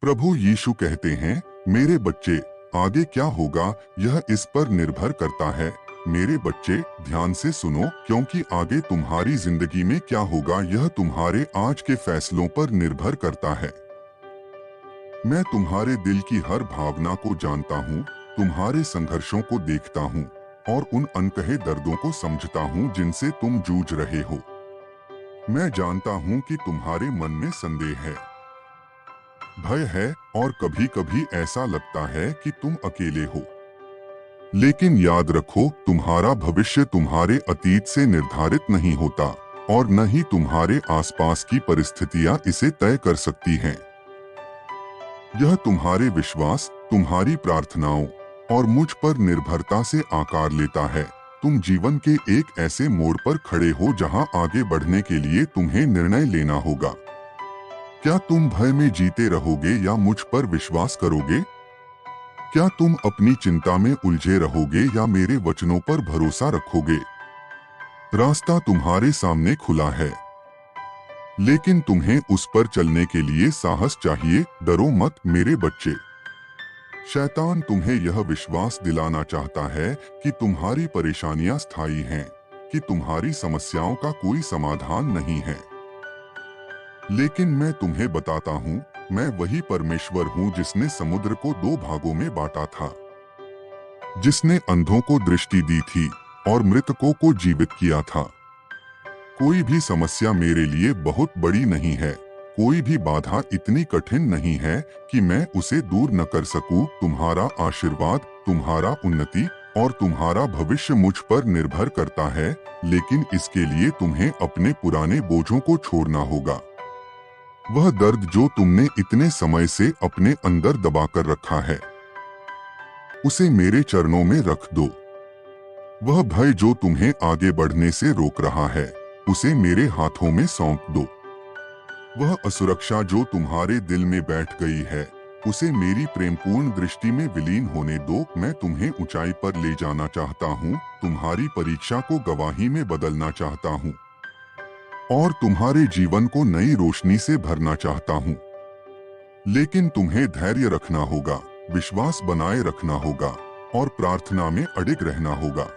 प्रभु यीशु कहते हैं, मेरे बच्चे, आगे क्या होगा यह इस पर निर्भर करता है। मेरे बच्चे, ध्यान से सुनो, क्योंकि आगे तुम्हारी जिंदगी में क्या होगा यह तुम्हारे आज के फैसलों पर निर्भर करता है। मैं तुम्हारे दिल की हर भावना को जानता हूँ, तुम्हारे संघर्षों को देखता हूँ और उन अनकहे दर्दों को समझता हूँ जिनसे तुम जूझ रहे हो। मैं जानता हूँ कि तुम्हारे मन में संदेह है, भय है और कभी कभी ऐसा लगता है कि तुम अकेले हो। लेकिन याद रखो, तुम्हारा भविष्य तुम्हारे अतीत से निर्धारित नहीं होता और न ही तुम्हारे आसपास की परिस्थितियां इसे तय कर सकती हैं। यह तुम्हारे विश्वास, तुम्हारी प्रार्थनाओं और मुझ पर निर्भरता से आकार लेता है। तुम जीवन के एक ऐसे मोड़ पर खड़े हो जहां आगे बढ़ने के लिए तुम्हें निर्णय लेना होगा। क्या तुम भय में जीते रहोगे या मुझ पर विश्वास करोगे? क्या तुम अपनी चिंता में उलझे रहोगे या मेरे वचनों पर भरोसा रखोगे? रास्ता तुम्हारे सामने खुला है, लेकिन तुम्हें उस पर चलने के लिए साहस चाहिए। डरो मत मेरे बच्चे। शैतान तुम्हें यह विश्वास दिलाना चाहता है कि तुम्हारी परेशानियां स्थायी हैं, कि तुम्हारी समस्याओं का कोई समाधान नहीं है। लेकिन मैं तुम्हें बताता हूँ, मैं वही परमेश्वर हूँ जिसने समुद्र को दो भागों में बांटा था, जिसने अंधों को दृष्टि दी थी और मृतकों को जीवित किया था। कोई भी समस्या मेरे लिए बहुत बड़ी नहीं है, कोई भी बाधा इतनी कठिन नहीं है कि मैं उसे दूर न कर सकूं। तुम्हारा आशीर्वाद, तुम्हारा उन्नति और तुम्हारा भविष्य मुझ पर निर्भर करता है, लेकिन इसके लिए तुम्हें अपने पुराने बोझों को छोड़ना होगा। वह दर्द जो तुमने इतने समय से अपने अंदर दबाकर रखा है, उसे मेरे चरणों में रख दो। वह भय जो तुम्हें आगे बढ़ने से रोक रहा है, उसे मेरे हाथों में सौंप दो। वह असुरक्षा जो तुम्हारे दिल में बैठ गई है, उसे मेरी प्रेमपूर्ण दृष्टि में विलीन होने दो। मैं तुम्हें ऊंचाई पर ले जाना चाहता हूँ, तुम्हारी परीक्षा को गवाही में बदलना चाहता हूँ और तुम्हारे जीवन को नई रोशनी से भरना चाहता हूँ। लेकिन तुम्हें धैर्य रखना होगा, विश्वास बनाए रखना होगा और प्रार्थना में अडिग रहना होगा।